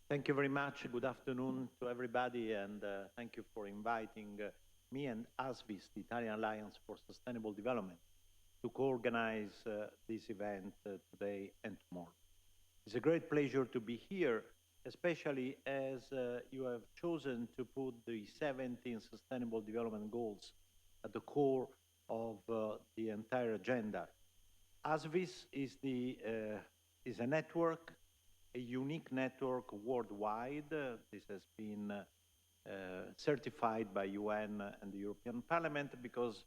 Thank you very much. Good afternoon to everybody, and thank you for inviting me and ASVIS, the Italian Alliance for Sustainable Development, to co-organize this event today and tomorrow. It's a great pleasure to be here, especially as you have chosen to put the 17 Sustainable Development Goals at the core of the entire agenda. ASVIS is a network, a unique network worldwide. This has been certified by UN and the European Parliament because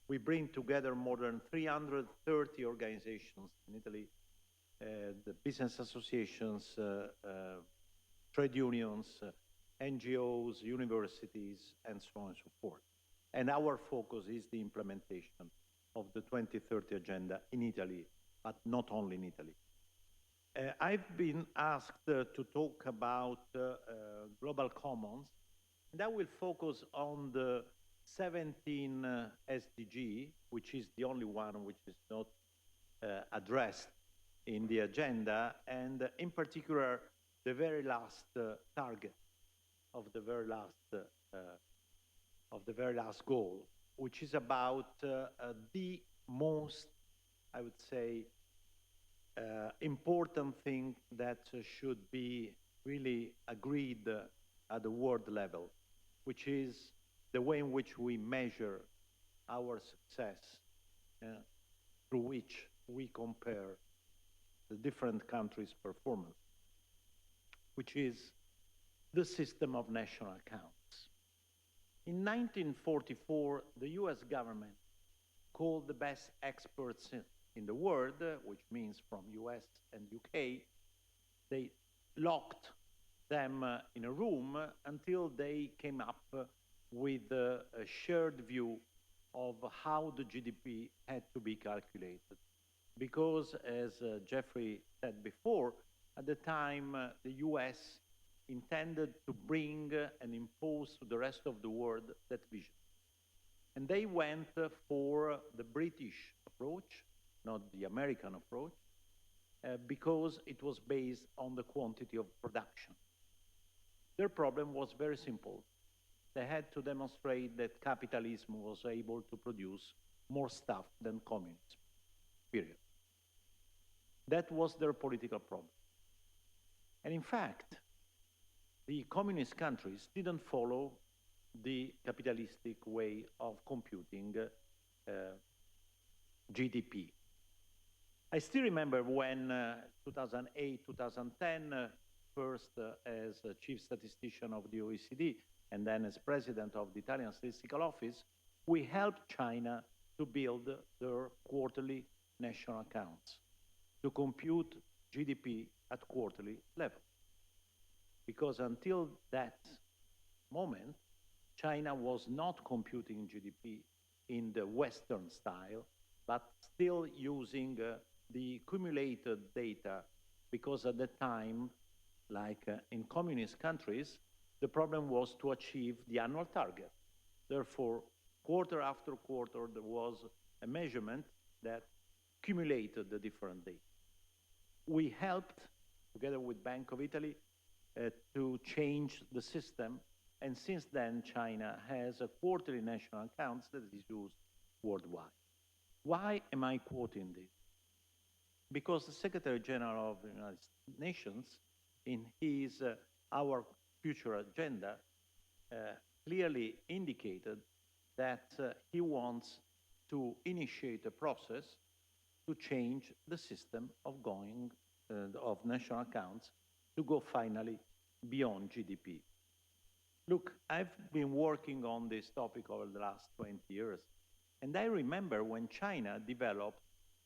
we bring together more than 330 organizations in Italy, the business associations, trade unions, NGOs, universities, and so on and so forth. And our focus is the implementation of the 2030 agenda in Italy, but not only in Italy. I've been asked to talk about global commons, and I will focus on the 17 SDG, which is the only one which is not addressed in the agenda, and in particular, the very last target of the very last goal, which is about the most, I would say, important thing that should be really agreed at the world level, which is the way in which we measure our success, through which we compare the different countries' performance, which is the system of national accounts. In 1944, the US government called the best experts in the world, which means from US and UK, they locked them in a room until they came up with a shared view of how the GDP had to be calculated. Because, as Jeffrey said before, at the time, the US intended to bring and impose to the rest of the world that vision. And they went for the British approach, not the American approach, because it was based on the quantity of production. Their problem was very simple. They had to demonstrate that capitalism was able to produce more stuff than communism, period. That was their political problem. And in fact, the communist countries didn't follow the capitalistic way of computing GDP. I still remember when 2008, 2010, first as chief statistician of the OECD, and then as president of the Italian Statistical Office, we helped China to build their quarterly national accounts, to compute GDP at quarterly level. Because until that moment, China was not computing GDP in the Western style, but still using the accumulated data, because at the time, like in communist countries, the problem was to achieve the annual target. Therefore, quarter after quarter, there was a measurement that accumulated the different data. We helped, together with Bank of Italy, to change the system. And since then, China has a quarterly national accounts that is used worldwide. Why am I quoting this? Because the Secretary General of the United Nations, in his Our Future Agenda, clearly indicated that he wants to initiate a process to change the system of of national accounts to go finally beyond GDP. Look, I've been working on this topic over the last 20 years, and I remember when China developed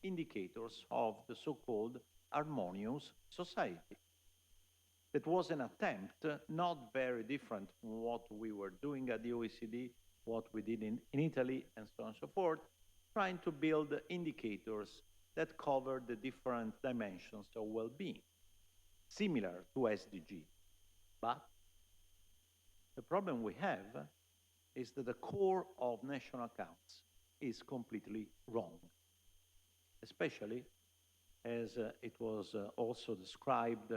indicators of the so-called harmonious society. That was an attempt, not very different from what we were doing at the OECD, what we did in Italy, and so on and so forth, trying to build indicators that cover the different dimensions of well-being, similar to SDG. But the problem we have is that the core of national accounts is completely wrong, especially as it was also described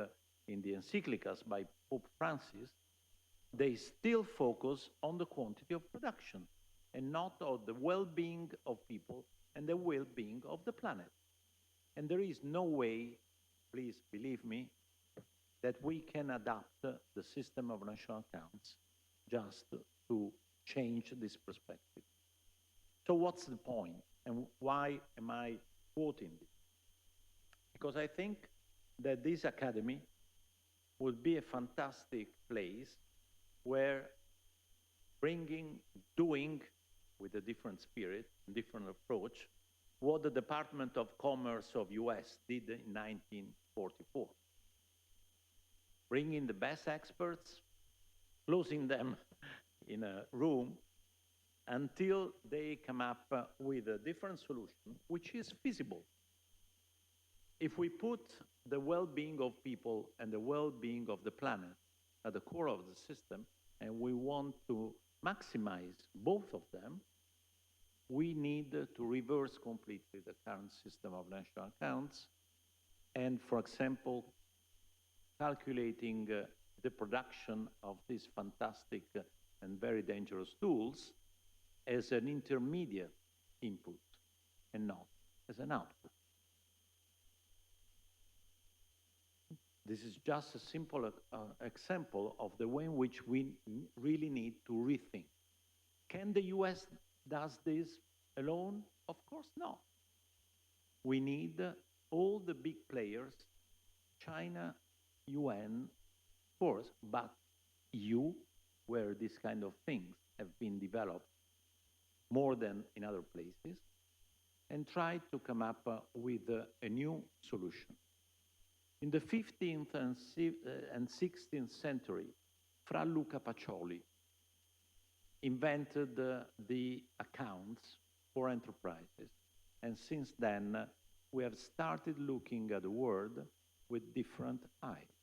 in the encyclicals by Pope Francis, they still focus on the quantity of production and not on the well-being of people and the well-being of the planet. And there is no way, please believe me, that we can adapt the system of national accounts just to change this perspective. So what's the point, and why am I quoting this? Because I think that this academy would be a fantastic place where doing with a different spirit, different approach, what the Department of Commerce of US did in 1944. Bringing the best experts, closing them in a room until they come up with a different solution, which is feasible. If we put the well-being of people and the well-being of the planet at the core of the system, and we want to maximize both of them, we need to reverse completely the current system of national accounts and, for example, calculating the production of these fantastic and very dangerous tools as an intermediate input and not as an output. This is just a simple example of the way in which we really need to rethink. Can the US does this alone? Of course not. We need all the big players, China, UN, of course, but EU, where these kind of things have been developed more than in other places, and try to come up with a new solution. In the 15th and 16th century, Fra Luca Pacioli invented the accounts for enterprises. And since then, we have started looking at the world with different eyes.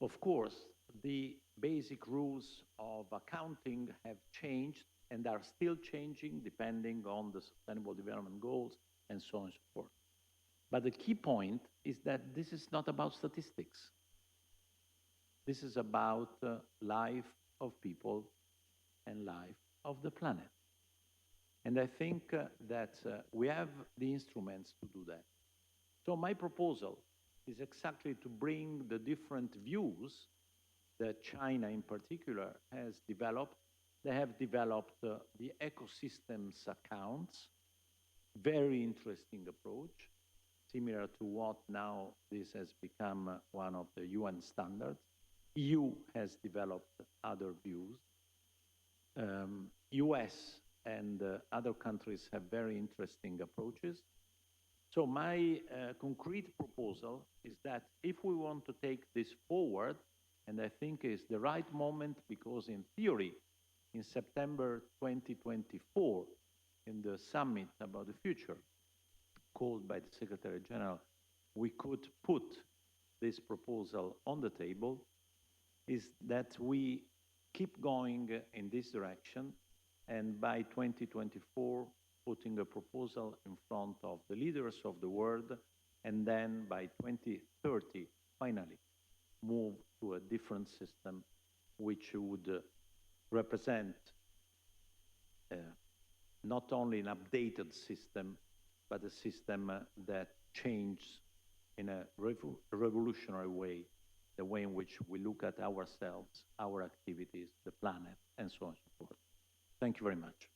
Of course, the basic rules of accounting have changed and are still changing depending on the Sustainable Development Goals and so on and so forth. But the key point is that this is not about statistics. This is about life of people and life of the planet. And I think that we have the instruments to do that. So my proposal is exactly to bring the different views that China in particular has developed. They have developed the ecosystems accounts, very interesting approach, similar to what now this has become one of the UN standards. EU has developed other views. US and other countries have very interesting approaches. So my concrete proposal is that if we want to take this forward, and I think it's the right moment because in theory, in September 2024, in the summit about the future, called by the Secretary General, we could put this proposal on the table, is that we keep going in this direction, and by 2024, putting a proposal in front of the leaders of the world, and then by 2030, finally, move to a different system, which would represent not only an updated system, but a system that changes in a revolutionary way the way in which we look at ourselves, our activities, the planet, and so on and so forth. Thank you very much.